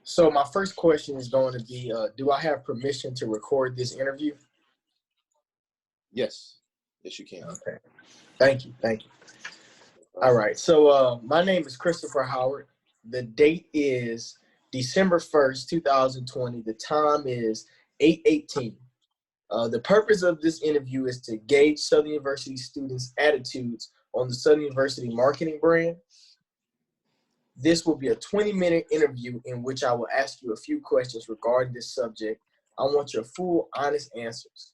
So my first question is going to be, do I have permission to record this interview? Yes. Yes, you can. Okay. Thank you. Thank you. All right. So my name is Christopher Howard. The date is December 1st, 2020. The time is 8:18. The purpose of this interview is to gauge Southern University students' attitudes on the Southern University marketing brand. This will be a 20-minute interview in which I will ask you a few questions regarding this subject. I want your full, honest answers.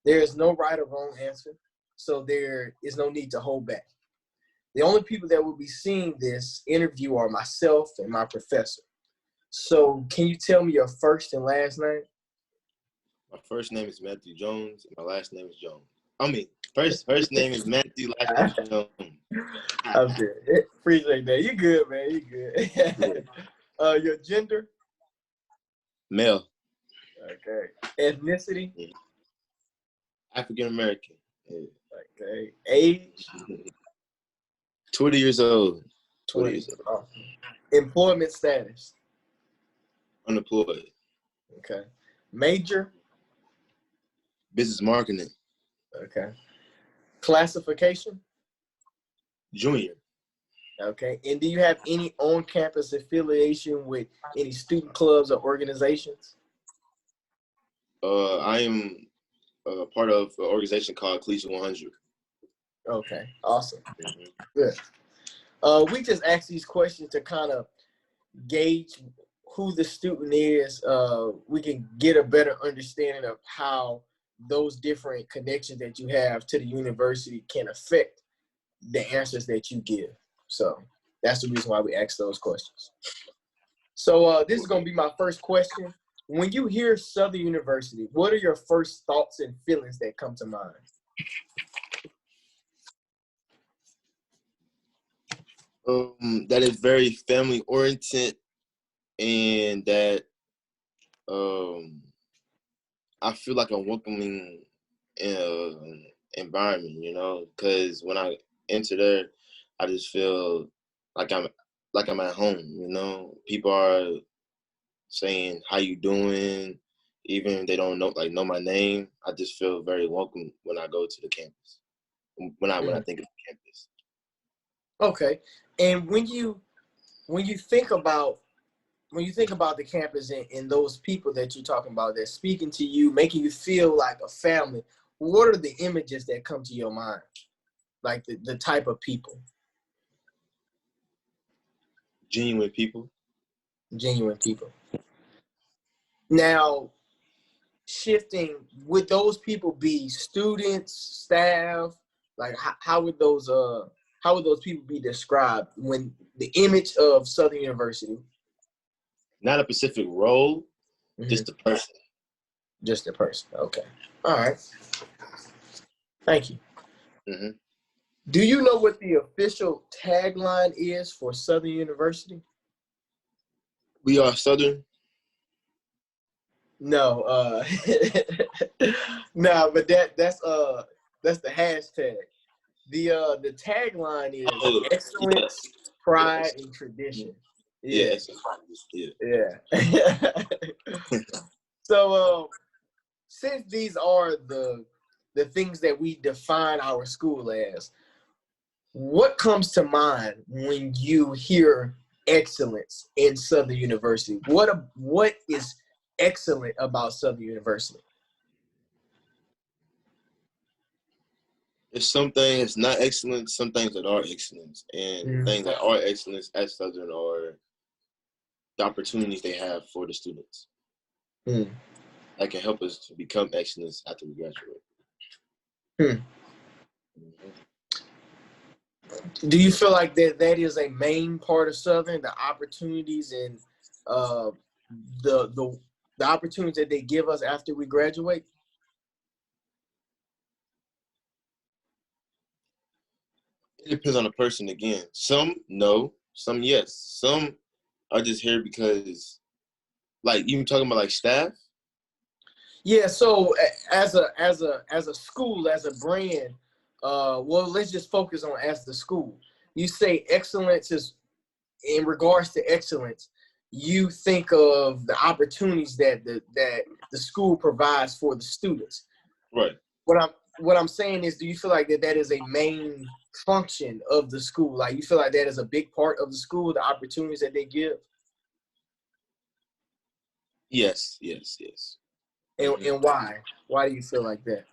There is no right or wrong answer, so there is no need to hold back. The only people that will be seeing this interview are myself and my professor. So can you tell me your first and last name? My first name is Matthew Jones, and my last name is Jones. First name is Matthew, last name is Jones. I'm good. Appreciate that. You good, man. You good. Your gender? Male. Okay. Ethnicity? African American. Okay. Age? 20 years old. 20 years old. Employment status? Unemployed. Okay. Major? Business marketing. Okay. Classification? Junior. Okay. And do you have any on-campus affiliation with any student clubs or organizations? I am part of an organization called Collegiate 100. Okay. Awesome. Good. We just ask these questions to kind of gauge who the student is. We can get a better understanding of how those different connections that you have to the university can affect the answers that you give. So that's the reason why we ask those questions. So this is going to be my first question. When you hear Southern University, what are your first thoughts and feelings that come to mind? That is very family oriented, and that I feel like a welcoming environment, because when I enter there, I just feel like I'm at home. People are saying how you doing, even if they don't know my name. I just feel very welcome when I go to the campus. When I think of the campus. Okay, and when you think about the campus and those people that you're talking about that speaking to you, making you feel like a family, what are the images that come to your mind? Like the type of people? Genuine people. Genuine people. Now, shifting, would those people be students, staff? Like how would those people be described when the image of Southern University? Not a specific role, just a person. Just a person. Okay. All right. Thank you. Mm-hmm. Do you know what the official tagline is for Southern University? We are Southern. No. No, but that's the hashtag. The tagline is excellence, pride, and tradition. Yeah. Yeah. So since these are the things that we define our school as, what comes to mind when you hear excellence in Southern University? What is excellent about Southern University? There's some things not excellent, some things that are excellent. And things that are excellent at Southern are the opportunities they have for the students. That can help us to become excellence after we graduate. Do you feel like that is a main part of Southern, the opportunities and the opportunities that they give us after we graduate? It depends on the person again. Some no, some yes. Some are just here because, like, even talking about like staff. Yeah. So as a school, as a brand, well, let's just focus on as the school. You say excellence is in regards to excellence. you think of the opportunities that the school provides for the students. Right. What I'm saying is, do you feel like that is a main function of the school? Like, you feel like that is a big part of the school, the opportunities that they give? Yes. And why? Why do you feel like that?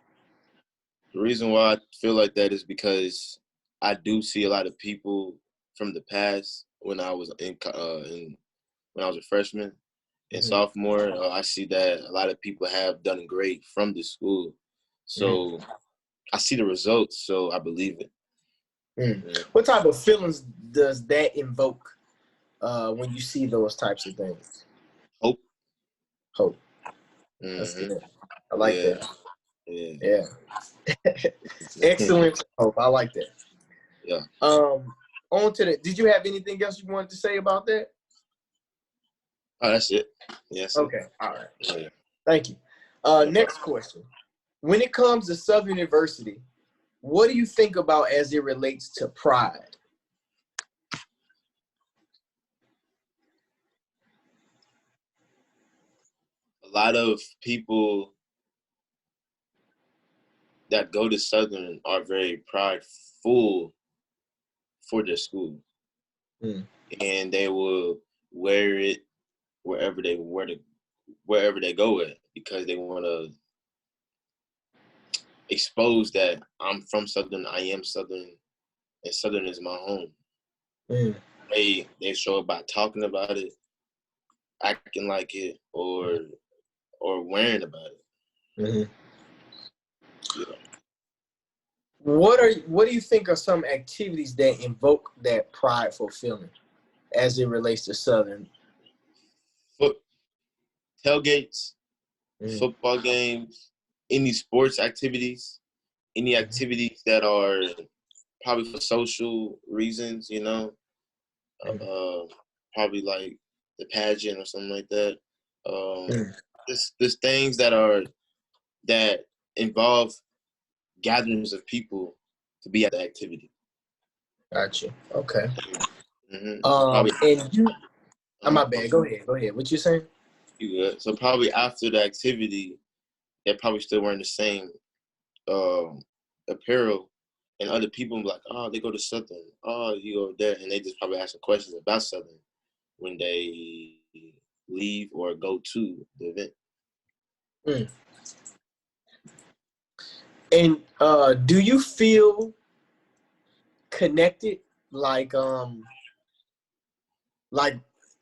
The reason why I feel like that is because I do see a lot of people from the past when I was when I was a freshman and Mm-hmm. sophomore. I see that a lot of people have done great from the school, so I see the results, so I believe it. Mm. What type of feelings does that invoke when you see those types of things? Hope. Hope. That's Mm-hmm. good. I like that. Yeah. Excellent hope. I like that. Yeah. On to the. Did you have anything else you wanted to say about that? Oh, that's it. Yes. Okay. All right. Yeah. Thank you. Next question. When it comes to Southern University, what do you think about as it relates to pride? A lot of people that go to Southern are very prideful for their school, and they will wear it wherever they go at, because they want to expose that I'm from Southern, I am Southern, and Southern is my home. They show it by talking about it, acting like it, or wearing about it. Yeah. What do you think are some activities that invoke that prideful feeling as it relates to Southern? Tailgates, football games, any sports activities, any activities that are probably for social reasons, probably like the pageant or something like that. There's things that involve gatherings of people to be at the activity. Gotcha. Okay. Probably. And you, my bad. Go ahead. What you saying? You good? So probably after the activity, they're probably still wearing the same apparel, and other people be like, oh, they go to Southern. Oh, you go there, and they just probably asking questions about Southern when they leave or go to the event. And do you feel connected, like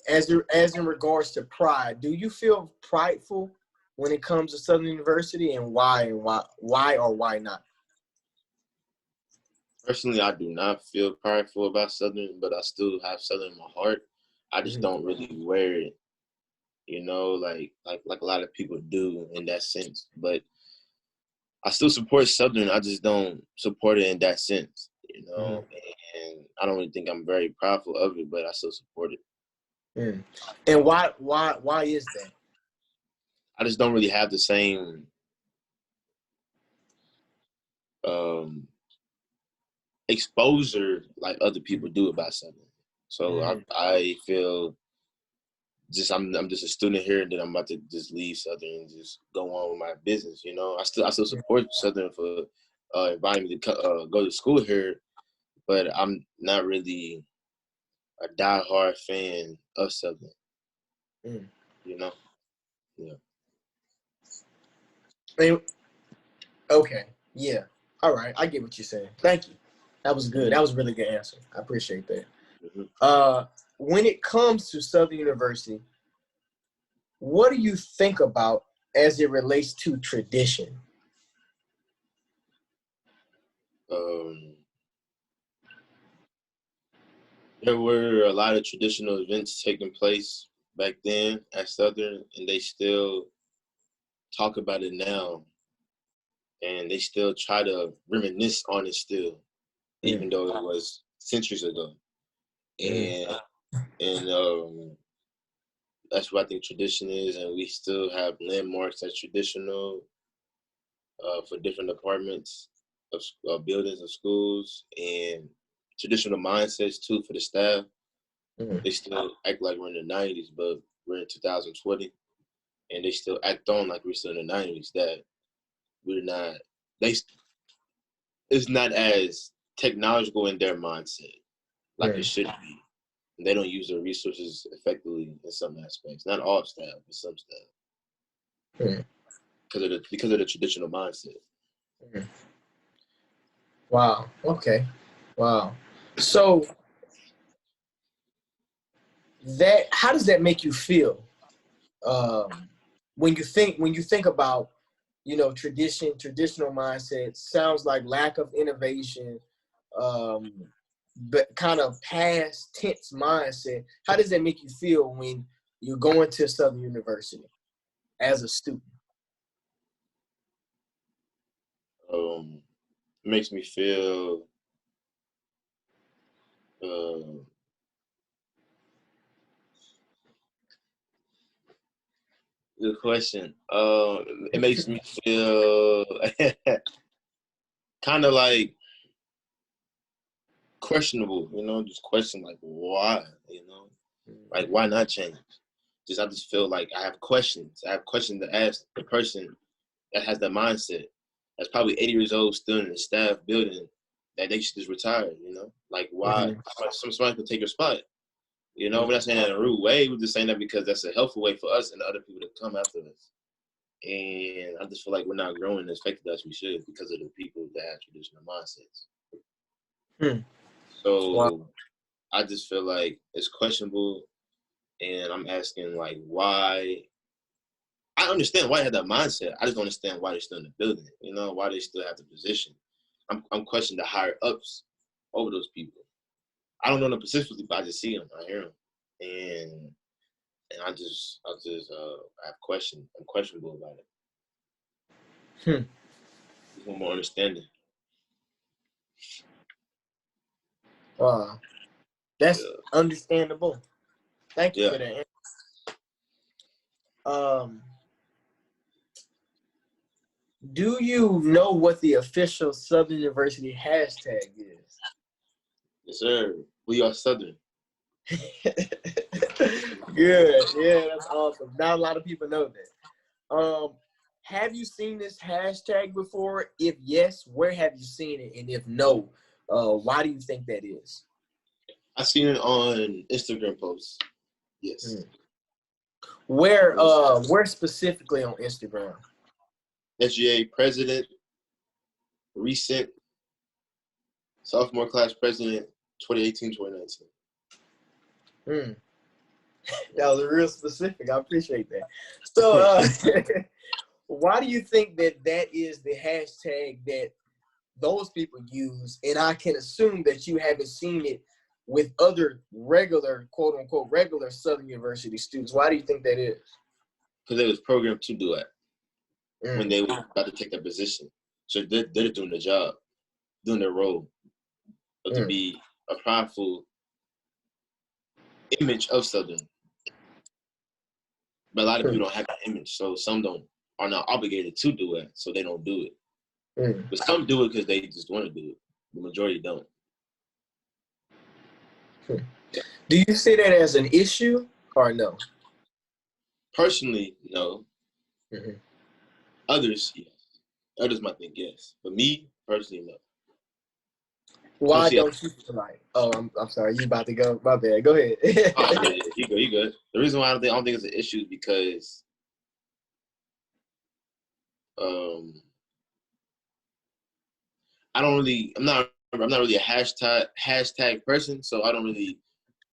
as in regards to pride? Do you feel prideful when it comes to Southern University, and why or why not? Personally, I do not feel prideful about Southern, but I still have Southern in my heart. I just don't really wear it, like a lot of people do in that sense. But I still support Southern. I just don't support it in that sense, And I don't really think I'm very prideful of it, but I still support it. And why is that? I just don't really have the same exposure like other people do about something. So I feel I'm just a student here, and then I'm about to just leave Southern and just go on with my business. I still support Southern for inviting me to go to school here, but I'm not really a diehard fan of Southern. Yeah. Okay. Yeah. All right. I get what you're saying. Thank you. That was good. That was a really good answer. I appreciate that. When it comes to Southern University, what do you think about as it relates to tradition? There were a lot of traditional events taking place back then at Southern, and they still talk about it now, and they still try to reminisce on it still, even though it was centuries ago. And that's what I think tradition is, and we still have landmarks that's traditional for different departments of buildings of schools, and traditional mindsets too for the staff. Mhm. They still act like we're in the 90s, but we're in 2020, and they still act on like we're still in the 90s. That we're not. They it's not as technological in their mindset like it Mhm. should be. And they don't use their resources effectively in some aspects. Not all staff, but some staff, Mhm. because of the traditional mindset. Mhm. Wow. Okay. Wow. So that how does that make you feel when you think about traditional mindset? Sounds like lack of innovation, um, but kind of past tense mindset. How does that make you feel when you're going to Southern University as a student? It makes me feel uh, good question. It makes me feel kind of like questionable, just question like why, like why not change? I just feel like I have questions. I have questions to ask the person that has that mindset. That's probably 80 years old, still in the staff building, that they should just retire. Like why Mm-hmm. somebody could take your spot. We're Mm-hmm. not saying that in a rude way. We're just saying that because that's a helpful way for us and the other people that come after us. And I just feel like we're not growing as effective as we should because of the people that have traditional mindsets. Hmm. Wow. So I just feel like it's questionable, and I'm asking like why. I understand why they have that mindset. I just don't understand why they're still in the building. Why they still have the position. I'm questioning the higher ups over those people. I don't know them specifically, but I just see them, I hear them, and I have questions. I'm questionable about it. Hmm. Just want more understanding. Wow. That's Yeah, understandable. Thank you yeah. for that. Um, do you know what the official Southern University hashtag is? Yes, sir. We are Southern. Good. Yeah, that's awesome. Not a lot of people know that. Have you seen this hashtag before? If yes, where have you seen it? And if no, why do you think that is? I seen it on Instagram posts. Yes. Hmm. Where Yes. where specifically on Instagram? SGA president, recent sophomore class president, 2018-2019. Hmm. That was real specific. I appreciate that. So why do you think that is the hashtag that those people use? And I can assume that you haven't seen it with other regular, quote unquote, regular Southern University students. Why do you think that is? Because they was programmed to do it when Mm, they were about to take that position. So they're doing the job, doing their role, of to mm, be a prideful image of Southern. But a lot of mm, people don't have that image, so some don't are not obligated to do it, so they don't do it. mm. But some do it because they just want to do it. The majority don't. Do you see that as an issue or no? Personally, no. Mm-hmm. Others, yes. Others might think yes. But me, personally, no. I don't Why see it. don't you feel like? Oh, I'm sorry. You about to go? My bad. Go ahead. Oh, yeah, you good. The reason why I don't think it's an issue is because um, I'm not really a hashtag person, so I don't really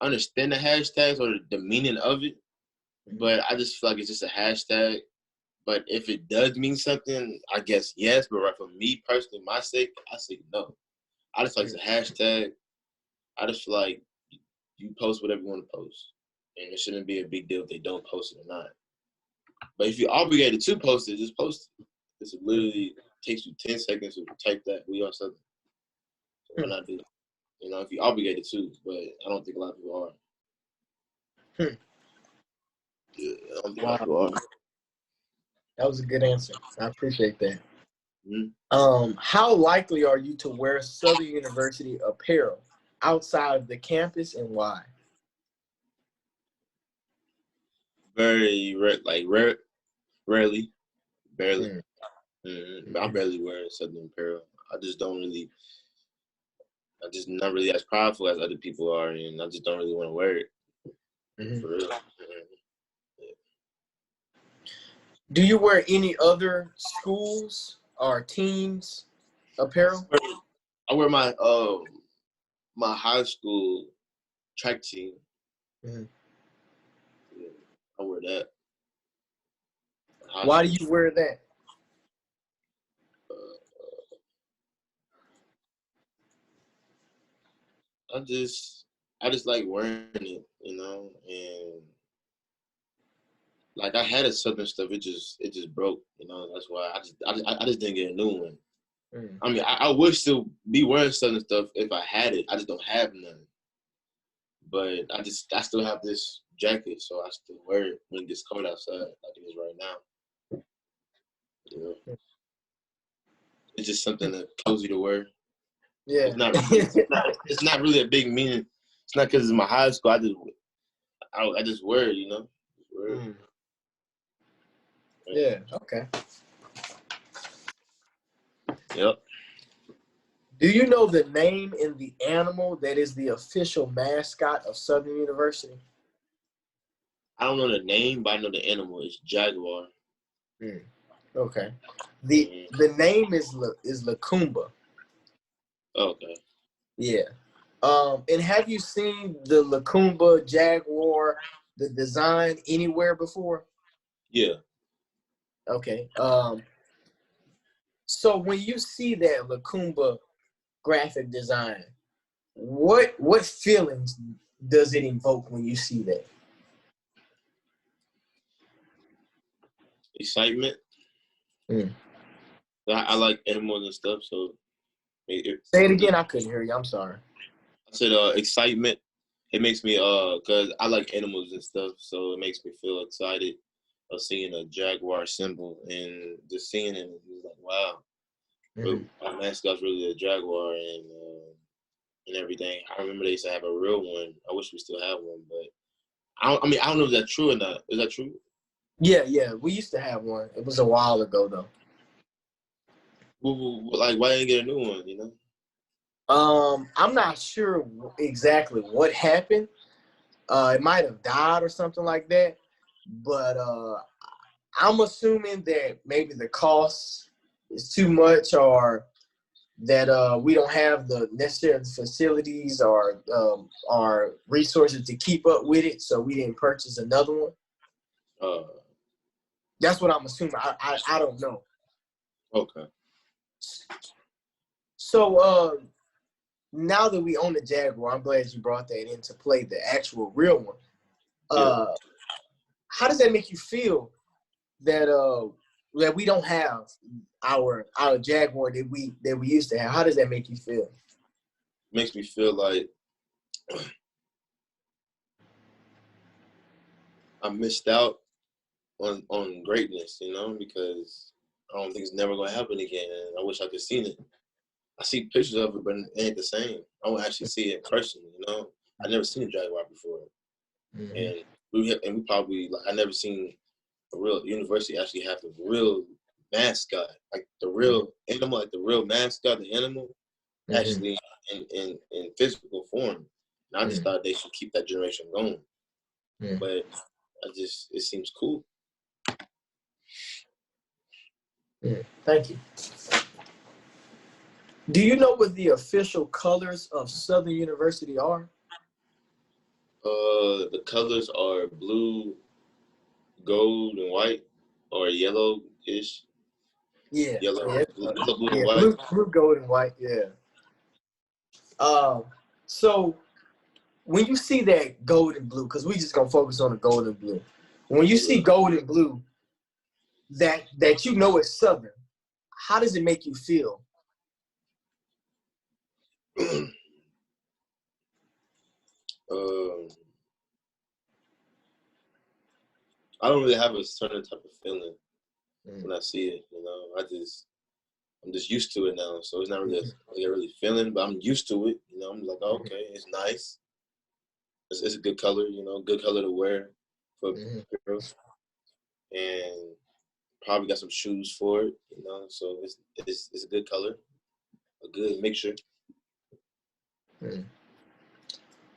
understand the hashtags or the meaning of it. But I just feel like it's just a hashtag. But if it does mean something, I guess yes. But right for me personally, my sake, I say no. I just like it's a hashtag. I just feel like you post whatever you want to post, and it shouldn't be a big deal if they don't post it or not. But if you're obligated to post it, just post it. This literally takes you 10 seconds to type that we are Southern. So why not do it? If you're obligated to, but I don't think a lot of people are. Yeah, I don't think a lot of Wow, people are. that was a good answer. I appreciate that. Mm-hmm. How likely are you to wear Southern University apparel outside of the campus, and why? Very rarely, barely. Mm. But I barely wear Southern apparel. I just don't really. I just not really as prideful as other people are, and I just don't really want to wear it Mhm. for real. Do you wear any other schools or teams apparel? I wear my my high school track team. Mhm. I wear that. High Why do school. you wear that? I just I just like wearing it, you know, and like I had a Southern stuff, it just broke, you know. That's why I just didn't get a new one. Mm. I mean, I would still be wearing Southern stuff if I had it. I just don't have none. But I still have this jacket, so I still wear it when it gets cold outside, like it is right now. You know, it's just something that cozy to wear. Yeah. It's not really a big meaning. It's not because it's my high school. I just wear it, you know. Wear it. Mm. Yeah. Okay. Yep. Do you know the name and the animal that is the official mascot of Southern University? I don't know the name, but I know the animal. It's jaguar. Mm. Okay. Mm-hmm. The name is Lacumba. Okay. Yeah. And have you seen the Lacumba Jaguar, the design anywhere before? Yeah. Okay. So when you see that Lacumba graphic design, what feelings does it invoke when you see that? Excitement. Mm. I like animals and stuff, so Say it again. I couldn't hear you. I'm sorry. I said excitement. It makes me cause I like animals and stuff, so it makes me feel excited of seeing a jaguar symbol and just seeing it. It's like wow, Mm-hmm. our mascot's really a jaguar and everything. I remember they used to have a real one. I wish we still have one, but I mean I don't know if that's true or not. Is that true? Yeah, yeah. We used to have one. It was a while ago though. Like why didn't you get a new one? You know? I'm not sure exactly what happened. It might have died or something like that. But I'm assuming that maybe the cost is too much, or that we don't have the necessary facilities or resources to keep up with it, so we didn't purchase another one. Uh, That's what I'm assuming. I don't know. okay. So now that we own the Jaguar, I'm glad you brought that into play, the actual real one. Yeah. How does that make you feel that that we don't have our Jaguar that we used to have? How does that make you feel? Makes me feel like I missed out on greatness, you know, because I don't think it's never gonna happen again. And I wish I could seen it. I see pictures of it, but it ain't the same. I want to actually see it in person, you know. I never seen a jaguar before, Mm-hmm. and we probably like I never seen a real university actually have the real mascot, like the real animal, like the real mascot, the animal Mm-hmm. actually in physical form. And I just Mm-hmm. thought they should keep that generation going, Mm-hmm. but it seems cool. Thank you. Do you know what the official colors of Southern University are? The colors are blue, gold, and white, or yellow-ish. Yeah, Yellow, yeah, yellow, blue, and yeah. white. Blue, gold, and white. Yeah. Um. So when you see that gold and blue, because we just gonna focus on the gold and blue. When you see gold and blue, that you know is Southern, how does it make you feel? um, I don't really have a certain type of feeling when I see it. You know, I'm just used to it now, so it's not really a really feeling, but I'm used to it. You know, I'm like, oh, okay, it's nice. It's a good color. You know, good color to wear for girls, and probably got some shoes for it. You know, so it's a good color, a good mixture.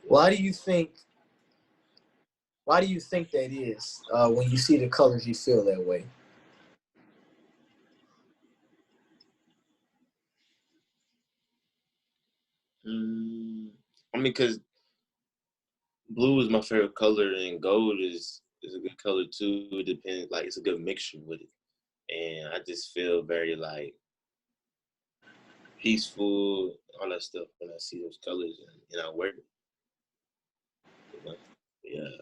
Why do you think? Why do you think that is? When you see the colors, you feel that way. I mean, because blue is my favorite color, and gold is a good color too. It depends, like it's a good mixture with it, and I just feel very like peaceful, all that stuff when I see those colors and I wear it. You know? Yeah.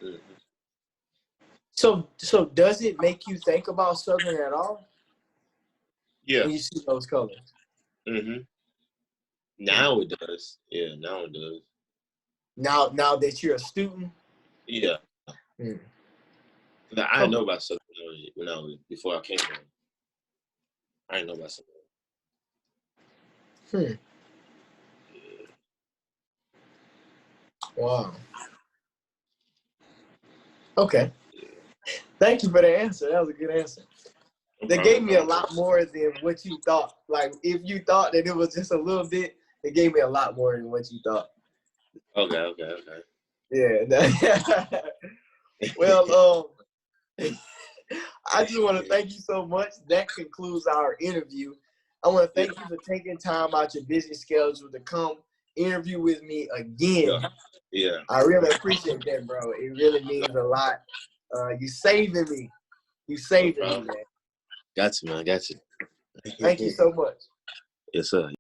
Mm-hmm. So does it make you think about Southern at all Yeah. when you see those colors? Mm-hmm. Now it does. Yeah, now it does. Now that you're a student. Yeah. Hmm. I didn't know about Southern when I was before I came here. I didn't know about Southern. Hmm. Wow. Okay. Thank you for the answer. That was a good answer. They gave me a lot more than what you thought. Like, if you thought that it was just a little bit, they gave me a lot more than what you thought. Okay. Yeah. Well, I just want to thank you so much. That concludes our interview. I want to thank you for taking time out your busy schedule to come interview with me again. Yeah. I really appreciate that, bro. It really means a lot. You saving me. You saving me, man. Got you, man. Got you. Thank you so much. Yes, sir.